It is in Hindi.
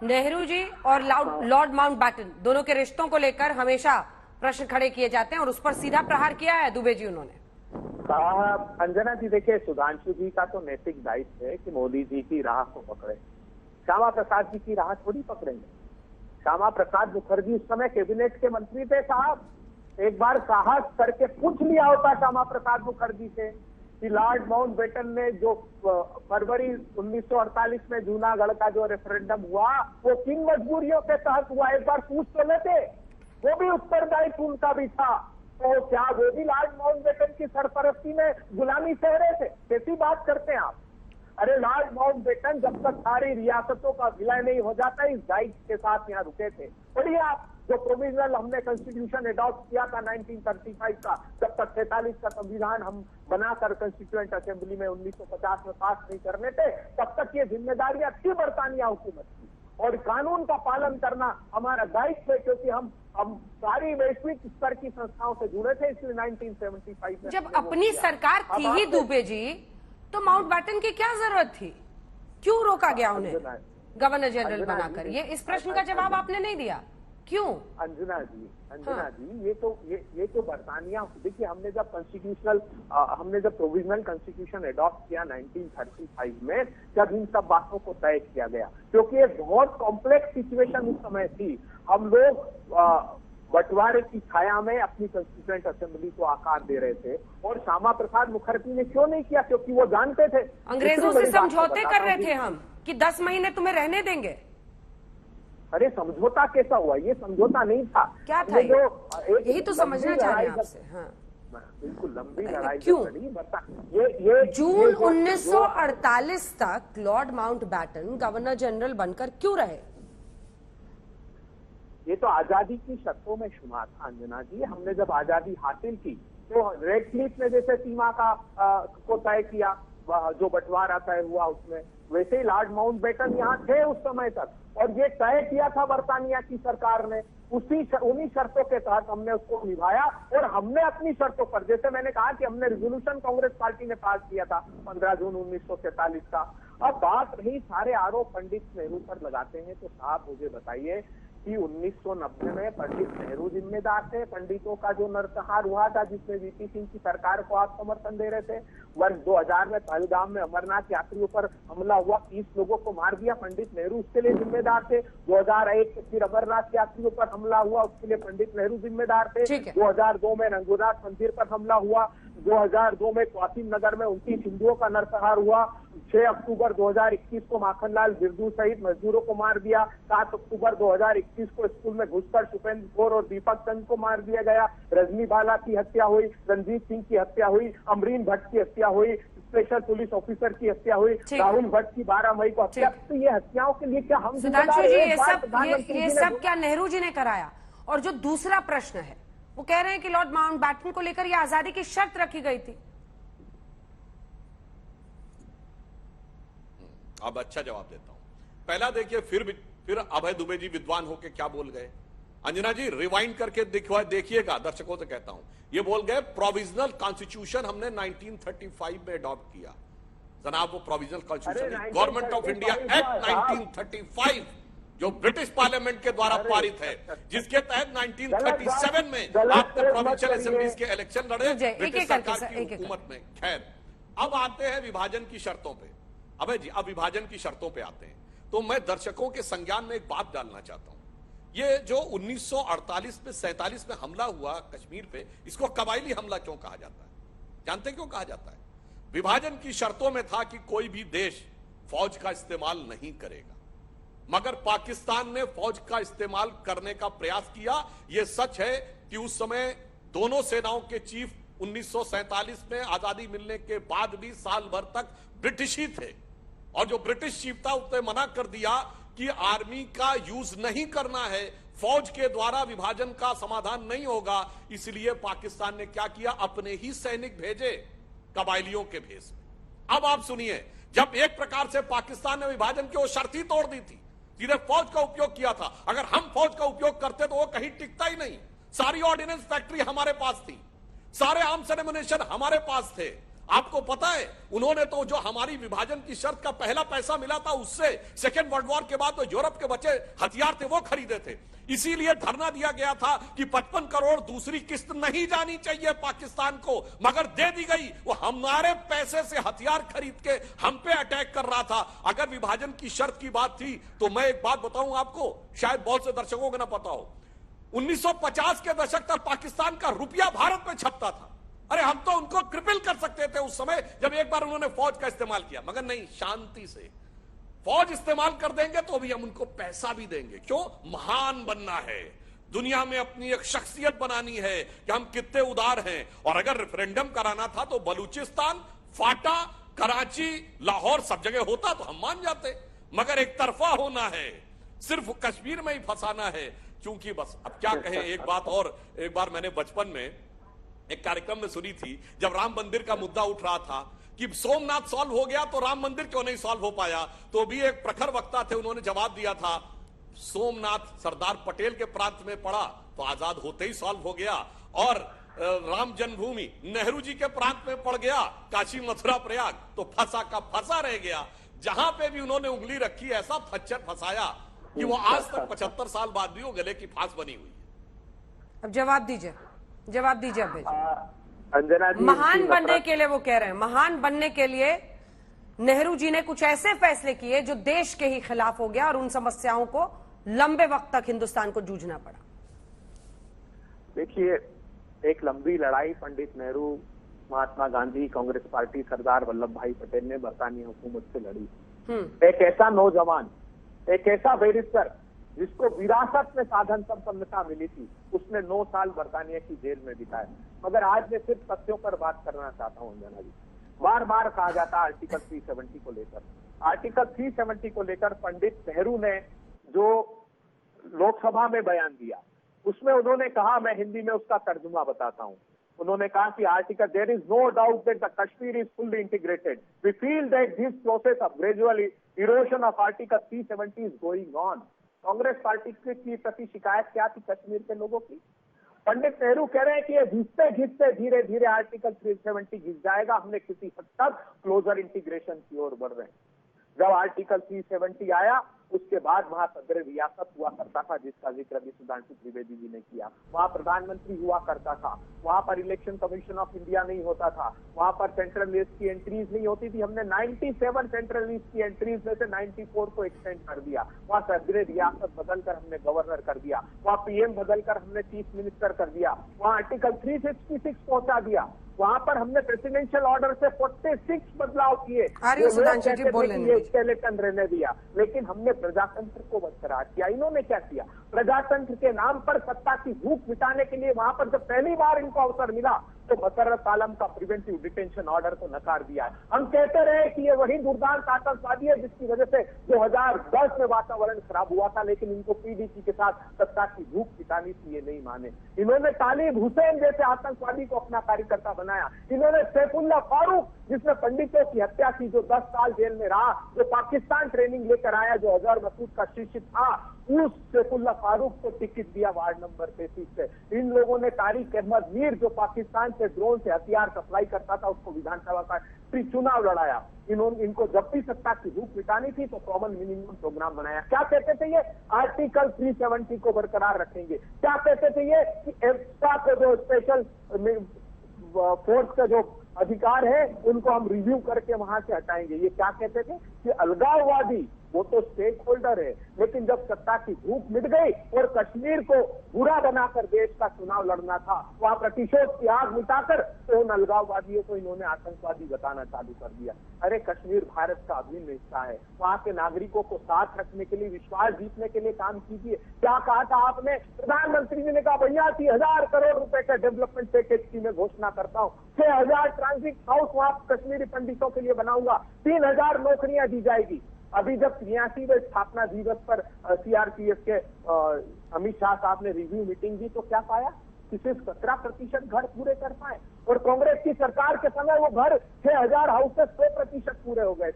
नेहरू जी और लॉर्ड माउंटबैटन दोनों के रिश्तों को लेकर हमेशा प्रश्न खड़े किए जाते हैं और उस पर सीधा प्रहार किया है दुबे जी उन्होंने। अंजना जी देखिए, सुधांशु जी का तो नैतिक दायित्व है कि मोदी जी की राह को पकड़े, श्यामा प्रसाद जी की राह थोड़ी पकड़ेंगे। श्यामा प्रसाद मुखर्जी उस समय कैबिनेट के मंत्री थे साहब, एक बार साहस करके पूछ लिया होता श्यामा प्रसाद मुखर्जी से कि लॉर्ड माउंटबेटन ने जो फरवरी 1948 में जूनागढ़ का जो रेफरेंडम हुआ वो किन मजबूरियों के तहत हुआ, एक बार पूछ तो लेते। वो भी उत्तरदायित्व उनका भी था, तो क्या वो भी लॉर्ड माउंटबेटन की सरपरस्ती में गुलामी सह रहे थे? कैसी बात करते हैं आप? अरे लॉर्ड माउंटबेटन जब तक सारी रियासतों का विलय नहीं हो जाता इस दायित्व के साथ यहाँ रुके थे। पढ़िए आप, जो प्रोविजनल हमने कॉन्स्टिट्यूशन अडॉप्ट किया था 1935 का, जब तक 47 का संविधान हम बनाकर कॉन्स्टिट्यूएंट असेंबली में 1950 में पास नहीं करने थे, तब तक ये जिम्मेदारियां थी बरतानिया हुकूमत की, और कानून का पालन करना हमारा दायित्व है, क्योंकि हम सारी वैश्विक स्तर की संस्थाओं से जुड़े थे। इसलिए 1975 में जब अपनी सरकार थी ही दुबे जी, तो माउंटबैटन की क्या जरूरत थी? क्यों रोका गया उन्हें गवर्नर जनरल बनाकर? ये इस प्रश्न का जवाब आपने नहीं दिया, क्यों? अंजना जी, ये तो बरतानिया, देखिए हमने जब प्रोविजनल कॉन्स्टिट्यूशन अडॉप्ट किया 1935 में, जब इन सब बातों को तय किया गया, क्योंकि एक बहुत कॉम्प्लेक्स सिचुएशन उस समय थी। हम लोग बंटवारे की छाया में अपनी कॉन्स्टिट्यूएंट असेंबली को आकार दे रहे थे, और श्यामा प्रसाद मुखर्जी ने क्यों नहीं किया? क्योंकि वो जानते थे अंग्रेजों से समझौते कर रहे थे हम कि 10 महीने तुम्हें रहने देंगे। अरे समझौता कैसा हुआ? ये समझौता नहीं था। क्या था? यही तो समझना चाह रहे हैं आपसे। हाँ, बिल्कुल लंबी लड़ाई क्यों? ये जून 1948 तक लॉर्ड माउंटबैटन गवर्नर जनरल बनकर क्यों रहे? ये तो आजादी की शर्तों में शुमार था अंजना जी। हमने जब आजादी हासिल की तो रेड क्लिफ ने जैसे सीमा का को तय किया, जो बंटवारा तय हुआ उसमें, वैसे ही लॉर्ड माउंटबेटन यहाँ थे उस समय तक, और ये तय किया था बरतानिया की सरकार ने। उन्हीं शर्तों के तहत हमने उसको निभाया, और हमने अपनी शर्तों पर, जैसे मैंने कहा कि हमने रिजोल्यूशन कांग्रेस पार्टी ने पास किया था 15 जून 1947 का। अब बात रही सारे आरोप पंडित नेहरू पर लगाते हैं, तो साहब मुझे बताइए कि 1990 में पंडित नेहरू जिम्मेदार थे पंडितों का जो नरसंहार हुआ था, जिसमें वीपी सिंह की सरकार को आप समर्थन दे रहे थे। वर्ष 2000 में पहलगाम में अमरनाथ यात्रियों पर हमला हुआ, 30 लोगों को मार दिया, पंडित नेहरू उसके लिए जिम्मेदार थे। 2001 में फिर अमरनाथ यात्रियों पर हमला हुआ, उसके लिए पंडित नेहरू जिम्मेदार थे। 2002 में रंगनाथ मंदिर पर हमला हुआ, 2002 में क्वासिम नगर में 29 हिंदुओं का नरसंहार हुआ, 6 अक्टूबर 2021 को माखनलाल बिरजू सहित मजदूरों को मार दिया, 7 अक्टूबर 2021 को स्कूल में घुसकर सुपेंद्र कौर और दीपक चंद को मार दिया गया, रजनी बाला की हत्या हुई, रणजीत सिंह की हत्या हुई, अमरीन भट्ट की हत्या हुई, स्पेशल पुलिस ऑफिसर की हत्या हुई, राहुल भट्ट की 12 मई को हत्या। तो ये हत्याओं के लिए क्या हम सुधांशु जी ये सब क्या नेहरू जी ने कराया? और जो दूसरा प्रश्न है वो कह रहे हैं कि लॉर्ड माउंटबैटन को लेकर यह आजादी की शर्त रखी गई थी। अब अच्छा जवाब देता हूं। पहला देखिए, फिर अभय दुबे जी विद्वान होके क्या बोल गए। अंजना जी रिवाइंड करके देखिएगा, दर्शकों से कहता हूं, ये बोल गए प्रोविजनल कॉन्स्टिट्यूशन हमने 1935 में अडॉप्ट किया। जनाब वो provisional constitution government of India act 1935 जो ब्रिटिश पार्लियामेंट के द्वारा पारित है, जिसके तहत 1937 में आपने प्रोविंशियल असेंबलीज के इलेक्शन लड़े ब्रिटिश सरकार की हुकूमत में। खैर, अब आते हैं विभाजन की शर्तों पे। अबे जी, अब विभाजन की शर्तों पे आते हैं, तो मैं दर्शकों के संज्ञान में एक बात डालना चाहता हूं। ये जो 1948 में 47 में हमला हुआ कश्मीर पे, इसको कबायली हमला क्यों कहा जाता है? जानते क्यों कहा जाता है? विभाजन की शर्तों में था कि कोई भी देश फौज का इस्तेमाल नहीं करेगा, मगर पाकिस्तान ने फौज का इस्तेमाल करने का प्रयास किया। यह सच है कि उस समय दोनों सेनाओं के चीफ 1947 में आजादी मिलने के बाद भी साल भर तक ब्रिटिश ही थे, और जो ब्रिटिश चीफ था उसने मना कर दिया कि आर्मी का यूज नहीं करना है, फौज के द्वारा विभाजन का समाधान नहीं होगा। इसलिए पाकिस्तान ने क्या किया? अपने ही सैनिक भेजे कबायलियों के भेष में। अब आप सुनिए, जब एक प्रकार से पाकिस्तान ने विभाजन की वो शर्त ही तोड़ दी थी, सीधे फौज का उपयोग किया था। अगर हम फौज का उपयोग करते तो वो कहीं टिकता ही नहीं। सारी ऑर्डिनेंस फैक्ट्री हमारे पास थी, सारे आर्म्स एंड एमुनेशन हमारे पास थे। आपको पता है उन्होंने तो जो हमारी विभाजन की शर्त का पहला पैसा मिला था उससे सेकेंड वर्ल्ड वॉर के बाद तो यूरोप के बचे हथियार थे वो खरीदे थे। इसीलिए धरना दिया गया था कि 55 करोड़ दूसरी किस्त नहीं जानी चाहिए पाकिस्तान को, मगर दे दी गई। वो हमारे पैसे से हथियार खरीद के हम पे अटैक कर रहा था। अगर विभाजन की शर्त की बात थी तो मैं एक बात बताऊं आपको, शायद बहुत से दर्शकों को ना पता हो, 1950 के दशक तक पाकिस्तान का रुपया भारत में छपता था। अरे हम तो उनको क्रिपल कर सकते थे उस समय जब एक बार उन्होंने फौज का इस्तेमाल किया, मगर नहीं, शांति से फौज इस्तेमाल कर देंगे तो भी हम उनको पैसा भी देंगे। क्यों? महान बनना है, दुनिया में अपनी एक शख्सियत बनानी है कि हम कितने उदार हैं। और अगर रेफरेंडम कराना था तो बलूचिस्तान, फाटा, कराची, लाहौर सब जगह होता तो हम मान जाते, मगर एक तरफा होना है, सिर्फ कश्मीर में ही फंसाना है। क्योंकि बस अब क्या कहें। एक बात और, एक बार मैंने बचपन में एक कार्यक्रम में सुनी थी जब राम मंदिर का मुद्दा उठ रहा था कि सोमनाथ सॉल्व हो गया तो राम मंदिर क्यों नहीं सॉल्व हो पाया, तो भी एक प्रखर वक्ता थे, उन्होंने जवाब दिया था सोमनाथ सरदार पटेल के प्रांत में पड़ा तो आजाद होते ही सॉल्व हो गया, और राम जन्मभूमि नेहरू जी के प्रांत में पड़ गया, काशी मथुरा प्रयाग, तो फंसा का फंसा रह गया। जहां पे भी उन्होंने उंगली रखी ऐसा खच्चर फंसाया कि वो आज तक 75 साल बाद भी वो गले की फांस बनी हुई है। अब जवाब दीजिए, जवाब दीजिए अभय जी। अंजना जी, महान बनने के लिए वो कह रहे हैं, महान बनने के लिए नेहरू जी ने कुछ ऐसे फैसले किए जो देश के ही खिलाफ हो गया और उन समस्याओं को लंबे वक्त तक हिंदुस्तान को जूझना पड़ा। देखिए, एक लंबी लड़ाई पंडित नेहरू, महात्मा गांधी, कांग्रेस पार्टी, सरदार वल्लभ भाई पटेल ने बरतानिया हुकूमत से लड़ी। एक ऐसा नौजवान, एक ऐसा बैरिस्टर जिसको विरासत में साधन संपन्नता मिली थी, उसने 9 साल बरतानिया की जेल में बिताए। मगर आज मैं सिर्फ तथ्यों पर बात करना चाहता हूं अंजना जी। बार बार कहा जाता आर्टिकल 370 को लेकर, आर्टिकल 370 को लेकर पंडित नेहरू ने जो लोकसभा में बयान दिया उसमें उन्होंने कहा, मैं हिंदी में उसका तर्जुमा बताता हूं। उन्होंने कहा कि article, there is no doubt that the Kashmir is fully integrated, we feel that this process of gradual erosion of article 370 is going on. Congress party की प्रति शिकायत क्या थी कश्मीर के लोगों की? पंडित नेहरू कह रहे हैं कि ये घिसते घिसते धीरे धीरे आर्टिकल 370 घिस जाएगा, हमने किसी हद तक क्लोजर इंटीग्रेशन की ओर बढ़ रहे हैं। जब आर्टिकल 370 आया उसके बाद वहां सदर रियासत हुआ करता था, जिसका जिक्र भी सुधांशु त्रिवेदी जी ने किया। वहां प्रधानमंत्री हुआ करता था, वहां पर इलेक्शन कमीशन ऑफ इंडिया नहीं होता था, वहां पर सेंट्रल लिस्ट की एंट्रीज नहीं होती थी। हमने 97 सेंट्रल लिस्ट की एंट्रीज में से 94 को एक्सटेंड कर दिया। वहां सदर रियासत बदलकर हमने गवर्नर कर दिया, वहां पीएम बदलकर हमने चीफ मिनिस्टर कर दिया, वहां आर्टिकल 366 पहुंचा दिया, वहां पर हमने प्रेसिडेंशियल ऑर्डर से 46 बदलाव किए। स्केलेटन रहने दिया, लेकिन हमने प्रजातंत्र को बरकरार किया। इन्होंने क्या किया? प्रजातंत्र के नाम पर सत्ता की भूख मिटाने के लिए वहां पर जब पहली बार इनको अवसर मिला तो मसर्रत आलम का प्रिवेंटिव डिटेंशन ऑर्डर को नकार दिया। हम कहते रहे कि ये वही दुर्दांत आतंकवादी है जिसकी वजह से 2010 में वातावरण खराब हुआ था, लेकिन इनको पीडीपी के साथ सत्ता की भूख मिटानी थी, ये नहीं माने। इन्होंने तालिब हुसैन जैसे आतंकवादी को अपना कार्यकर्ता बनाया। इन्होंने सैफुल्लाह फारूक, जिसने पंडितों की हत्या की, जो 10 साल जेल में रहा, जो पाकिस्तान ट्रेनिंग लेकर आया, जो अजहर मसूद का शिष्य था, उस सैफुल्लाह फारूक को टिकट दिया वार्ड नंबर 33 से। इन लोगों ने तारिक अहमद मीर, जो पाकिस्तान से ड्रोन से हथियार सप्लाई करता था, उसको विधानसभा का चुनाव लड़ाया। इनको जब भी सत्ता की भूख मिटानी थी तो कॉमन मिनिमम प्रोग्राम बनाया। क्या कहते थे ये? आर्टिकल 370 को बरकरार रखेंगे। क्या कहते थे ये? कि एफ्ता को जो स्पेशल फोर्स का जो अधिकार है उनको हम रिव्यू करके वहां से हटाएंगे। ये क्या कहते थे? कि अलगाववादी वो तो स्टेक होल्डर है, लेकिन जब सत्ता की भूख मिट गई और कश्मीर को बुरा बनाकर देश का चुनाव लड़ना था, वहां प्रतिशोध की आग मिटाकर तो उन अलगाववादियों को इन्होंने आतंकवादी बताना चालू कर दिया। अरे कश्मीर भारत का अभिन्न हिस्सा है, वहां के नागरिकों को साथ रखने के लिए, विश्वास जीतने के लिए काम कीजिए। क्या कहा था आपने? प्रधानमंत्री जी ने कहा 82,000 करोड़ रुपए का डेवलपमेंट पैकेज की मैं घोषणा करता हूँ, 6,000 ट्रांजिट हाउस वहां कश्मीरी पंडितों के लिए बनाऊंगा, 3,000 नौकरियां दी जाएगी। अभी जब 83वें स्थापना दिवस पर सीआरपीएफ के अमित शाह साहब ने रिव्यू मीटिंग दी तो क्या पाया? कि सिर्फ 17% घर पूरे कर पाए, और कांग्रेस की सरकार के समय वो घर 6,000 हाउसेस 100% पूरे हो गए थे।